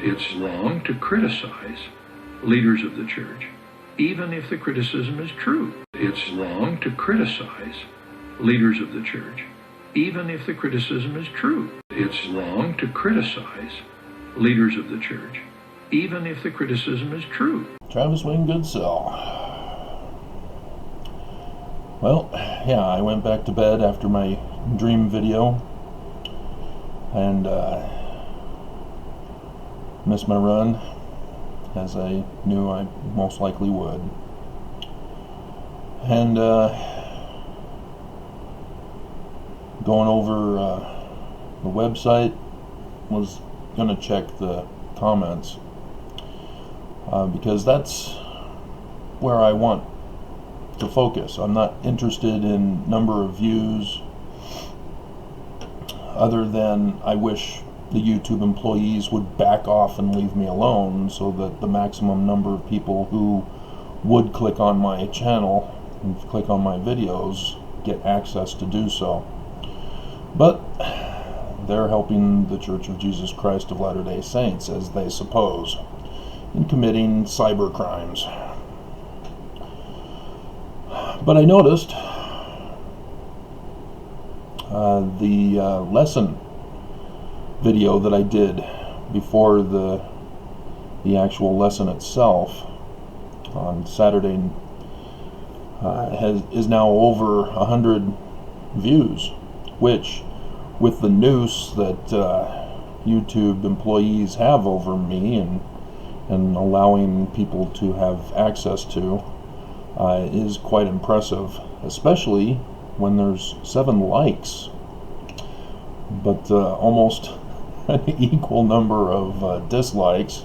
It's wrong to criticize leaders of the church, even if the criticism is true. It's wrong to criticize leaders of the church, even if the criticism is true. It's wrong to criticize leaders of the church, even if the criticism is true. Travis Wayne Goodsell. Well, yeah, I went back to bed after my dream video and missed my run, as I knew I most likely would. And going over the website, was going to check the comments because that's where I want to focus. I'm not interested in number of views, other than I wish the YouTube employees would back off and leave me alone so that the maximum number of people who would click on my channel and click on my videos get access to do so. But they're helping the Church of Jesus Christ of Latter-day Saints, as they suppose, in committing cyber crimes. But I noticed the lesson video that I did before the actual lesson itself on Saturday is now over 100 views, which, with the noose that YouTube employees have over me and allowing people to have access to, is quite impressive, especially when there's 7 likes, but almost an equal number of dislikes.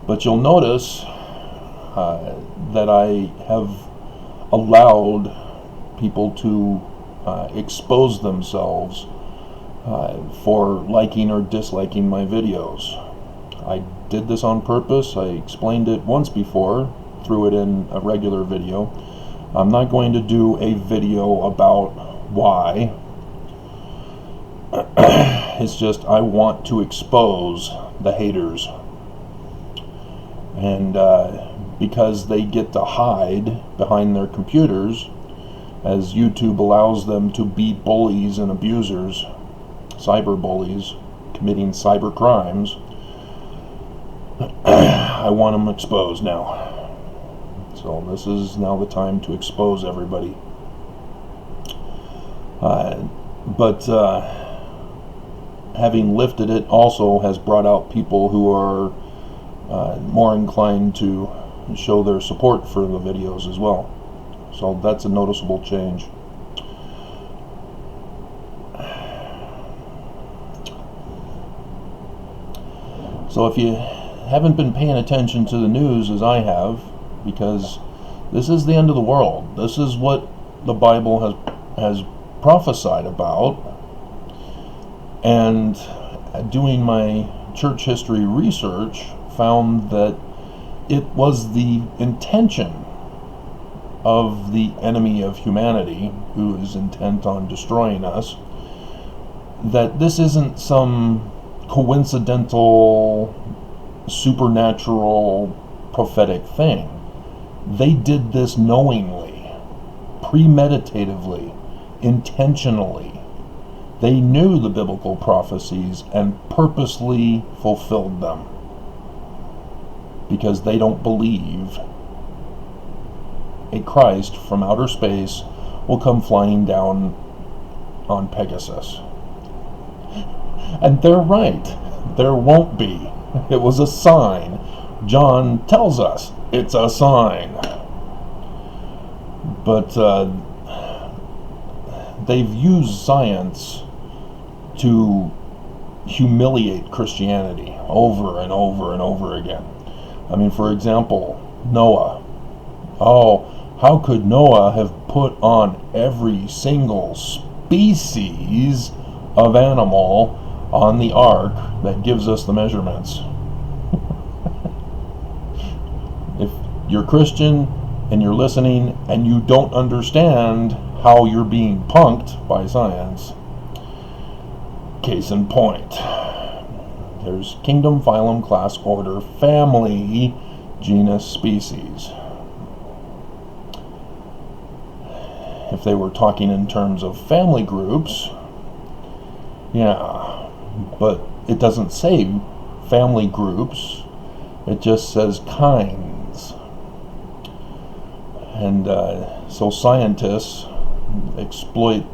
But you'll notice that I have allowed people to expose themselves for liking or disliking my videos. I did this on purpose. I explained it once before, threw it in a regular video. I'm not going to do a video about why. It's just I want to expose the haters, and because they get to hide behind their computers, as YouTube allows them to be bullies and abusers, cyber bullies committing cyber crimes, I want them exposed now. So this is now the time to expose everybody. But having lifted it also has brought out people who are more inclined to show their support for the videos as well. So that's a noticeable change. So if you haven't been paying attention to the news as I have, because this is the end of the world, this is what the Bible has prophesied about, and doing my church history research found that it was the intention of the enemy of humanity, who is intent on destroying us, that this isn't some coincidental, supernatural, prophetic thing. They did this knowingly, premeditatively, intentionally. They knew the biblical prophecies and purposely fulfilled them, because they don't believe a Christ from outer space will come flying down on Pegasus. And they're right. There won't be. It was a sign. John tells us it's a sign. But they've used science to humiliate Christianity over and over and over again. I mean, for example, Noah. Oh, how could Noah have put on every single species of animal on the ark that gives us the measurements? If you're Christian and you're listening and you don't understand how you're being punked by science, case in point. There's kingdom, phylum, class, order, family, genus, species. If they were talking in terms of family groups, yeah, but it doesn't say family groups, it just says kinds. And so scientists exploit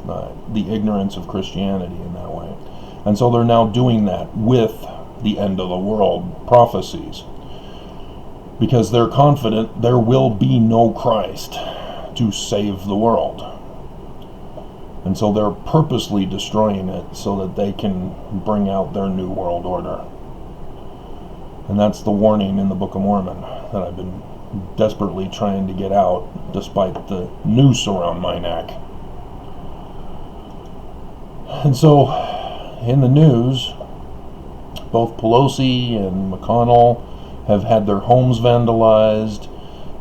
the ignorance of Christianity in that way. And so they're now doing that with the end of the world prophecies, because they're confident there will be no Christ to save the world. And so they're purposely destroying it so that they can bring out their new world order. And that's the warning in the Book of Mormon that I've been desperately trying to get out, despite the noose around my neck. And so, in the news, both Pelosi and McConnell have had their homes vandalized.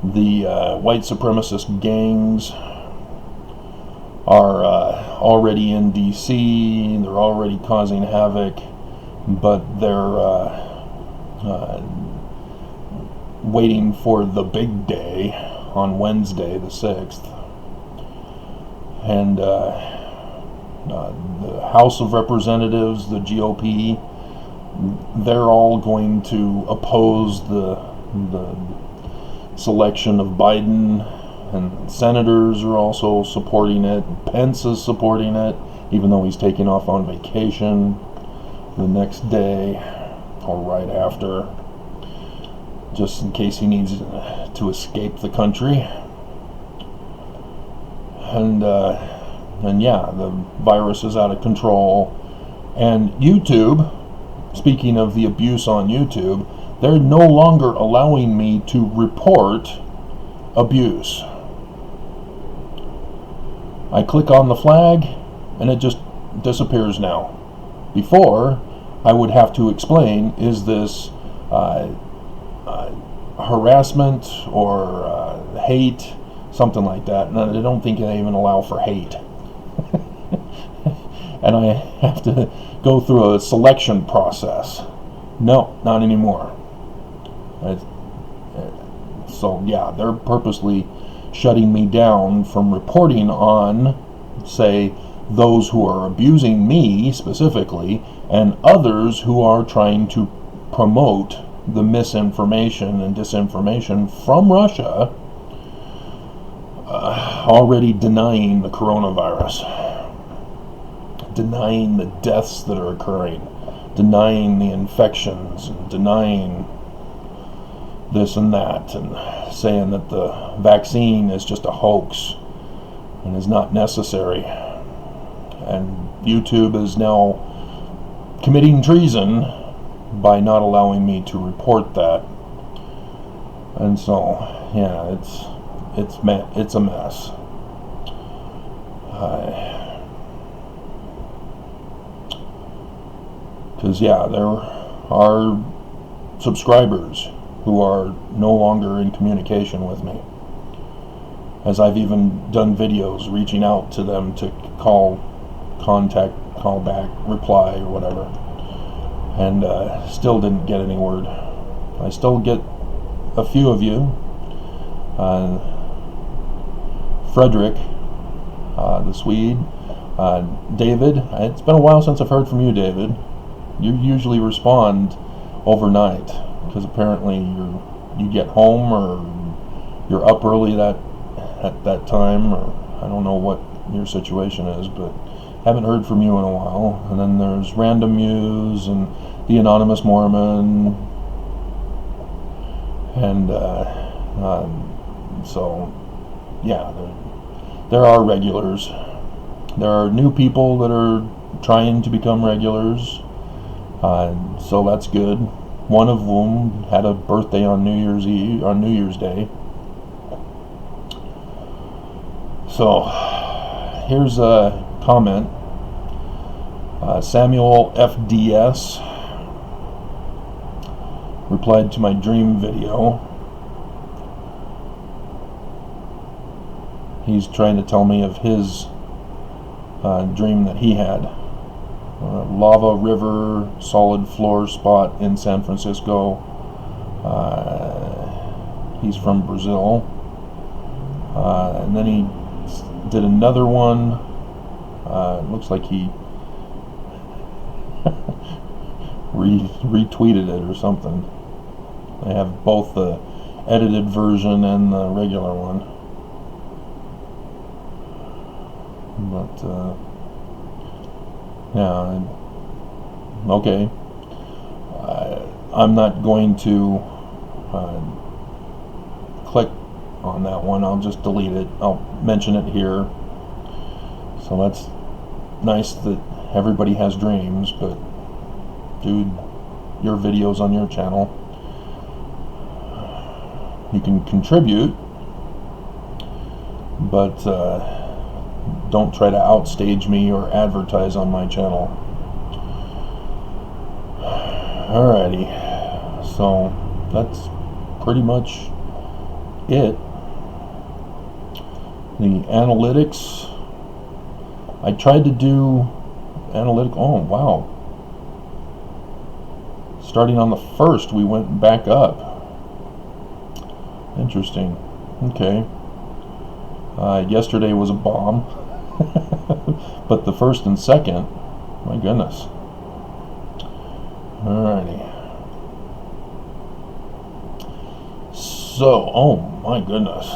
The white supremacist gangs are already in D.C., they're already causing havoc, but they're waiting for the big day on Wednesday, the 6th. And the House of Representatives, the GOP, they're all going to oppose the selection of Biden, and senators are also supporting it. Pence is supporting it, even though he's taking off on vacation the next day or right after, just in case he needs to escape the country. And yeah, the virus is out of control. And YouTube, speaking of the abuse on YouTube, they're no longer allowing me to report abuse. I click on the flag and it just disappears now. Before, I would have to explain, is this harassment or hate, something like that. And I don't think they even allow for hate. And I have to go through a selection process. No, not anymore. So yeah, they're purposely shutting me down from reporting on, say, those who are abusing me specifically, and others who are trying to promote the misinformation and disinformation from Russia, already denying the coronavirus, denying the deaths that are occurring, denying the infections, and denying this and that, and saying that the vaccine is just a hoax and is not necessary. And YouTube is now committing treason by not allowing me to report that. And so, yeah, it's a mess. Because yeah, there are subscribers who are no longer in communication with me, as I've even done videos reaching out to them to contact, call back, reply, or whatever, and still didn't get any word. I still get a few of you. Frederick, the Swede, David. It's been a while since I've heard from you, David. You usually respond overnight, because apparently you get home or you're up early at that time, or I don't know what your situation is, but haven't heard from you in a while. And then there's Random Muse and the Anonymous Mormon, and so yeah, there are regulars. There are new people that are trying to become regulars, so that's good. One of them had a birthday on New Year's Eve, on New Year's Day. So here's a comment. Samuel FDS replied to my dream video. He's trying to tell me of his dream that he had. lava river solid floor spot in San Francisco. He's from Brazil. And then he did another one. Looks like he retweeted it or something. I have both the edited version and the regular one. But yeah, okay. I'm not going to click on that one. I'll just delete it. I'll mention it here. So that's nice that everybody has dreams, but dude, your videos on your channel, you can contribute, but don't try to outstage me or advertise on my channel. Alrighty, so that's pretty much it. The analytics, I tried to do analytic. Oh wow, starting on the 1st we went back up. Interesting. Okay. Yesterday was a bomb. But the 1st and 2nd, my goodness. Alrighty. So, oh my goodness.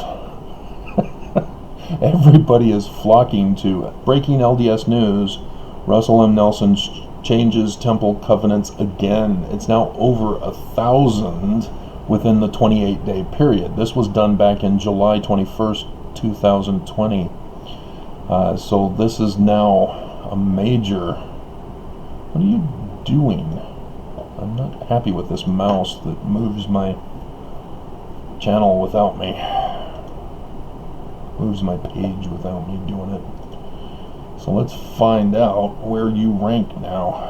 Everybody is flocking to breaking LDS news. Russell M. Nelson changes temple covenants again. It's now over 1,000 within the 28-day period. This was done back in July 21st, 2020. So this is now a major... What are you doing? I'm not happy with this mouse that moves my channel without me. Moves my page without me doing it. So let's find out where you rank now.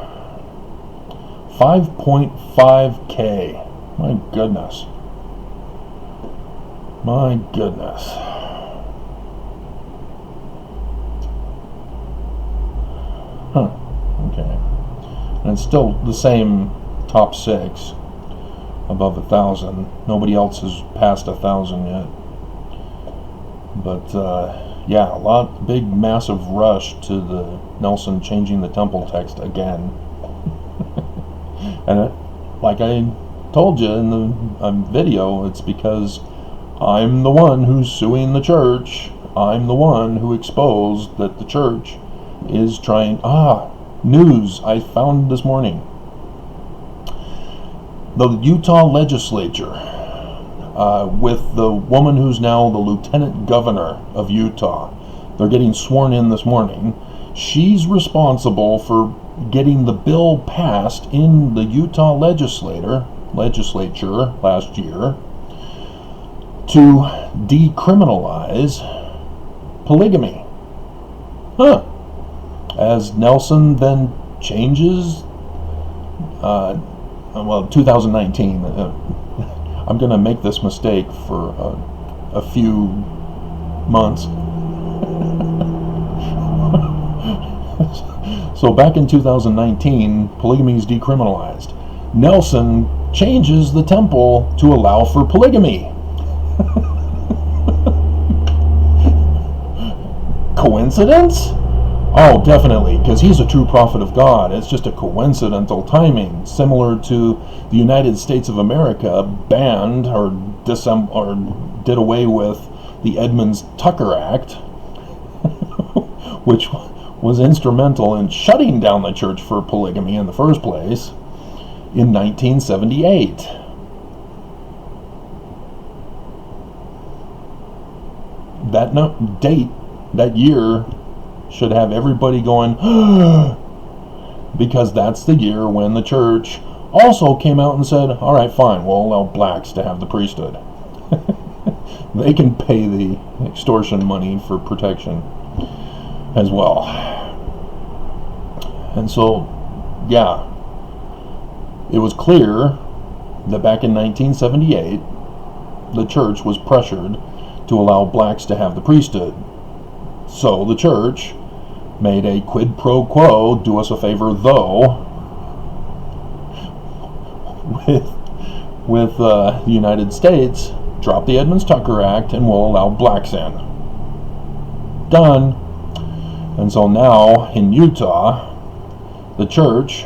5.5K. My goodness. My goodness. Huh. Okay. And it's still the same top 6 above 1,000. Nobody else has passed 1,000 yet. But yeah, big massive rush to the Nelson changing the temple text again. And like I told you in the video, it's because I'm the one who's suing the church. I'm the one who exposed that the church is trying... news I found this morning. The Utah legislature, with the woman who's now the lieutenant governor of Utah, they're getting sworn in this morning. She's responsible for getting the bill passed in the Utah legislature last year to decriminalize polygamy. As Nelson then changes, 2019, I'm going to make this mistake for a few months. So back in 2019, polygamy is decriminalized. Nelson changes the temple to allow for polygamy. Coincidence? Oh, definitely, because he's a true prophet of God. It's just a coincidental timing, similar to the United States of America banned or did away with the Edmunds-Tucker Act, which was instrumental in shutting down the church for polygamy in the first place in 1978. That date, that year, should have everybody going, because that's the year when the church also came out and said, all right, fine, we'll allow blacks to have the priesthood. They can pay the extortion money for protection as well. And so, yeah, it was clear that back in 1978, the church was pressured to allow blacks to have the priesthood. So the church made a quid pro quo, do us a favor though, with the United States, drop the Edmunds-Tucker Act and we'll allow blacks in. Done. And so now in Utah, the church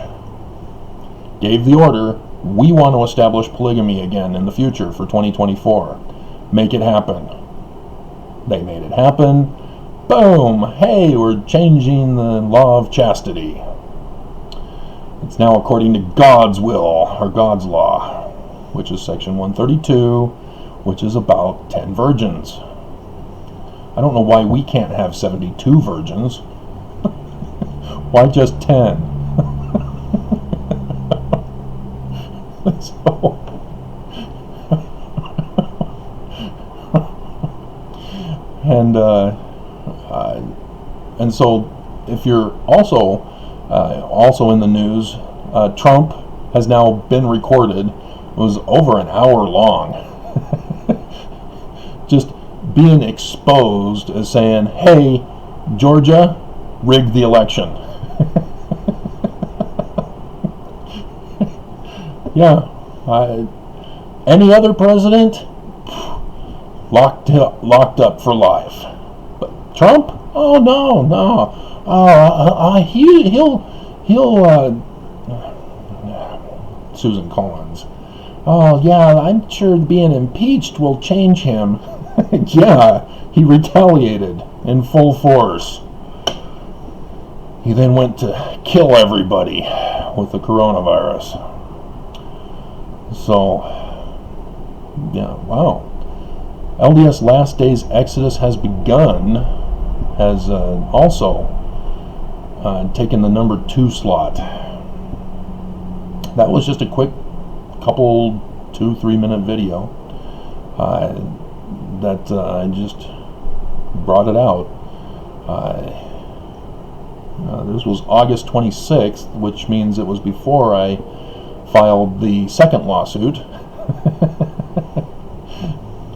gave the order, we want to establish polygamy again in the future for 2024. Make it happen. They made it happen. Boom! Hey, we're changing the law of chastity. It's now according to God's will, or God's law, which is section 132, which is about 10 virgins. I don't know why we can't have 72 virgins. Why just 10? And so if you're also in the news, Trump has now been recorded. It was over an hour long. Just being exposed as saying, hey, Georgia, rigged the election. Yeah. Any other president, locked up for life. But Trump? Oh, no. He'll Susan Collins. Oh, yeah, I'm sure being impeached will change him. Yeah, he retaliated in full force. He then went to kill everybody with the coronavirus. So, yeah, wow. LDS Last Days Exodus has begun, has also taken the number 2 slot. That was just a quick couple 2-3 minute video that I just brought it out. This was August 26th, which means it was before I filed the second lawsuit.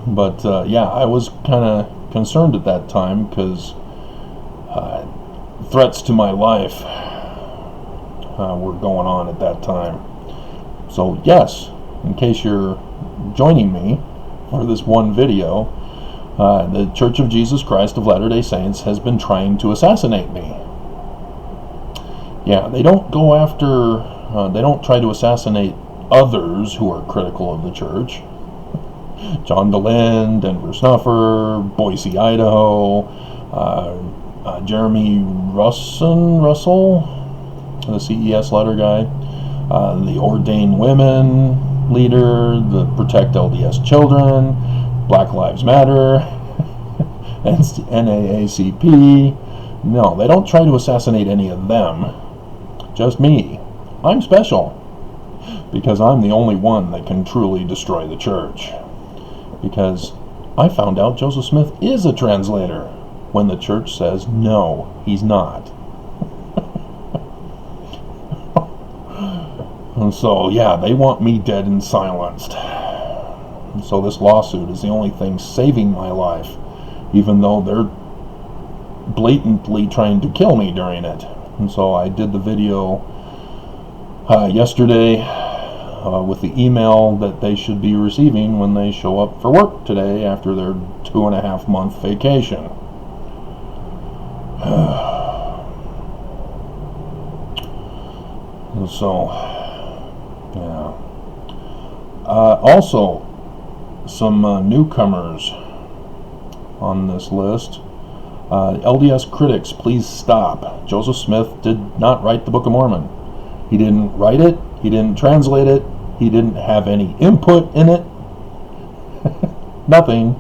But yeah, I was kind of concerned at that time because threats to my life were going on at that time. So yes, in case you're joining me for this one video, the Church of Jesus Christ of Latter-day Saints has been trying to assassinate me. Yeah, they don't go after, they don't try to assassinate others who are critical of the church. John Dehlin, Denver Snuffer, Boise, Idaho, Jeremy Russell, the CES letter guy, the Ordained Women leader, the Protect LDS Children, Black Lives Matter, NAACP. No, they don't try to assassinate any of them. Just me. I'm special because I'm the only one that can truly destroy the church. Because I found out Joseph Smith is a translator when the church says no, he's not. And so, yeah, they want me dead and silenced. And so this lawsuit is the only thing saving my life, even though they're blatantly trying to kill me during it. And so I did the video yesterday with the email that they should be receiving when they show up for work today after their 2.5 month vacation. And so, yeah. Also, some newcomers on this list. LDS critics, please stop. Joseph Smith did not write the Book of Mormon. He didn't write it. He didn't translate it. He didn't have any input in it. Nothing.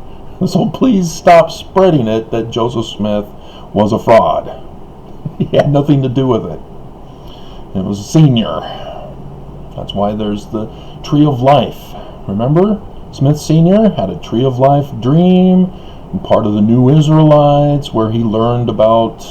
So please stop spreading it that Joseph Smith was a fraud. He had nothing to do with it. It was a senior. That's why there's the Tree of Life. Remember? Smith Sr. had a Tree of Life dream, and part of the New Israelites, where he learned about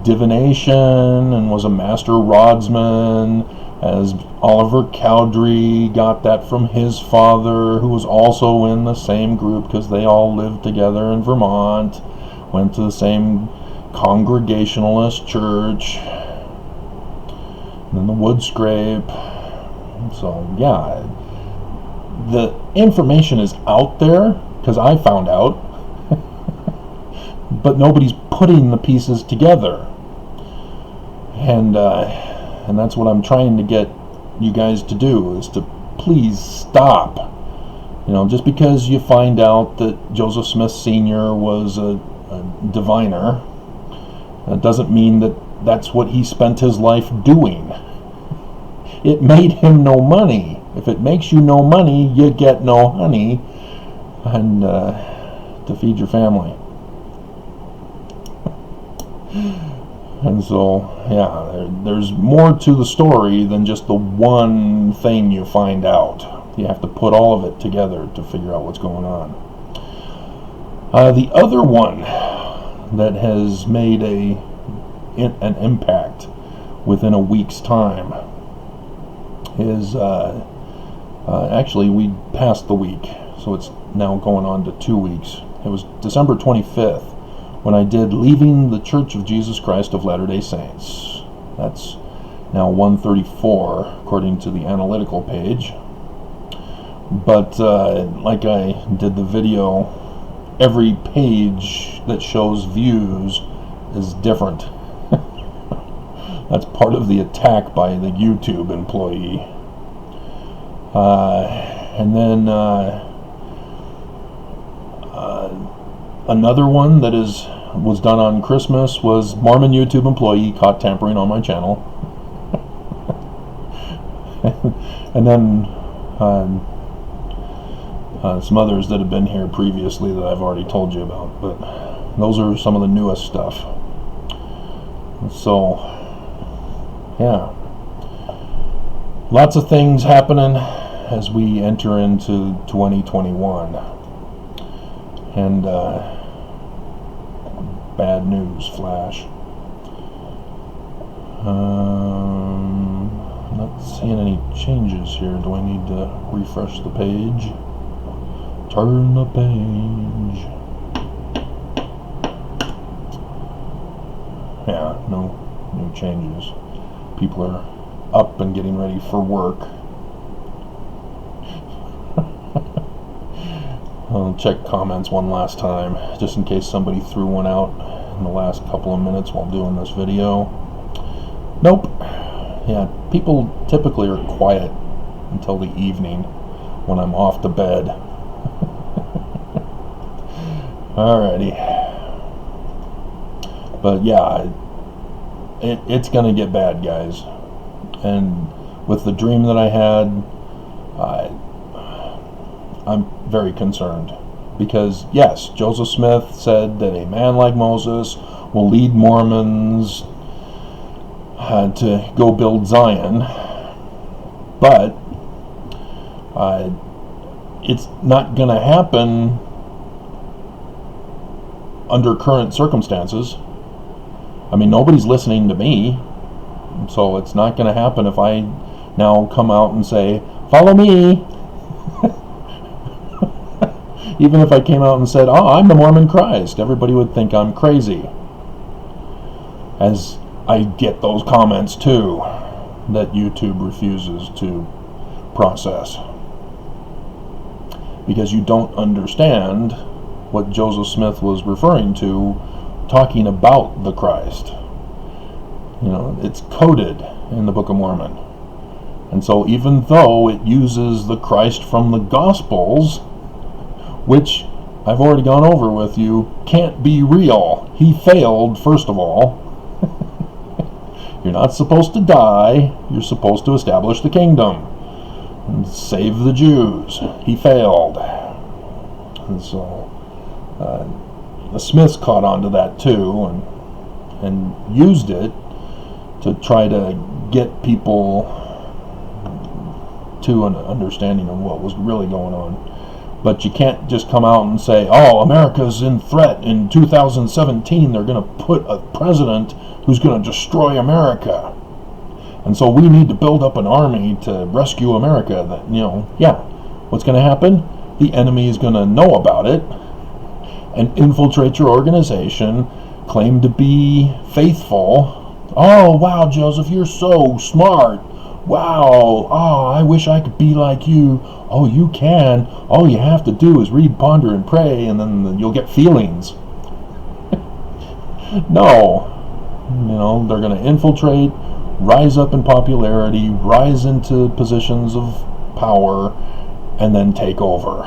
divination and was a master rodsman, as Oliver Cowdery got that from his father, who was also in the same group because they all lived together in Vermont, went to the same Congregationalist church, and then the wood scrape. So yeah, the information is out there because I found out, but nobody's putting the pieces together, and that's what I'm trying to get you guys to do, is to please stop. You know, just because you find out that Joseph Smith Sr. was a diviner, that doesn't mean that that's what he spent his life doing. It made him no money. If it makes you no money, you get no honey, and to feed your family. And so, yeah, there's more to the story than just the one thing you find out. You have to put all of it together to figure out what's going on. The other one that has made an impact within a week's time is, actually, we passed the week, so it's now going on to 2 weeks. It was December 25th when I did Leaving the Church of Jesus Christ of Latter-day Saints. That's now 134 according to the analytical page. But like I did the video, every page that shows views is different. That's part of the attack by the YouTube employee. And then another one that was done on Christmas was Mormon YouTube employee caught tampering on my channel. And then some others that have been here previously that I've already told you about, but those are some of the newest stuff. So yeah, lots of things happening as we enter into 2021, and bad news flash. Not seeing any changes here. Do I need to refresh the page? Turn the page. Yeah, no new changes. People are up and getting ready for work. I'll check comments one last time, just in case somebody threw one out in the last couple of minutes while doing this video. Nope. Yeah, people typically are quiet until the evening when I'm off to bed. Alrighty. But yeah, it's gonna get bad, guys. And with the dream that I had, I'm very concerned. Because yes, Joseph Smith said that a man like Moses will lead Mormons to go build Zion, but it's not going to happen under current circumstances. I mean, nobody's listening to me, so it's not going to happen if I now come out and say, follow me. Even if I came out and said, oh, I'm the Mormon Christ, everybody would think I'm crazy. As I get those comments too that YouTube refuses to process, because you don't understand what Joseph Smith was referring to talking about the Christ. You know, it's coded in the Book of Mormon. And so even though it uses the Christ from the Gospels, which I've already gone over with you, can't be real. He failed, first of all. You're not supposed to die. You're supposed to establish the kingdom and save the Jews. He failed. And so the Smiths caught on to that too, and used it to try to get people to an understanding of what was really going on. But you can't just come out and say, oh, America's in threat. In 2017, they're going to put a president who's going to destroy America. And so we need to build up an army to rescue America. That, you know, yeah, what's going to happen? The enemy is going to know about it and infiltrate your organization, claim to be faithful. Oh, wow, Joseph, you're so smart. Wow, oh, I wish I could be like you. Oh, you can. All you have to do is read, ponder, and pray, and then you'll get feelings. No. They're going to infiltrate, rise up in popularity, rise into positions of power, and then take over.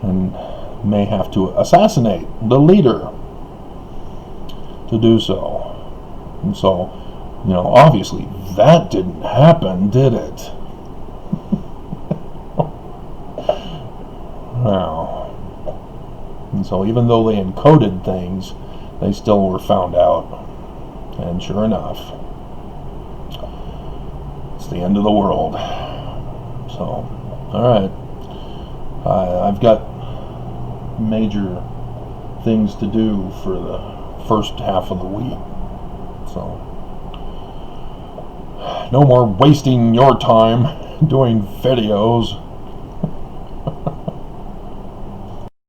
And may have to assassinate the leader to do so. And so, obviously that didn't happen, did it? Now, and so even though they encoded things, they still were found out. And sure enough, it's the end of the world. So, alright. I've got major things to do for the first half of the week. So, no more wasting your time doing videos.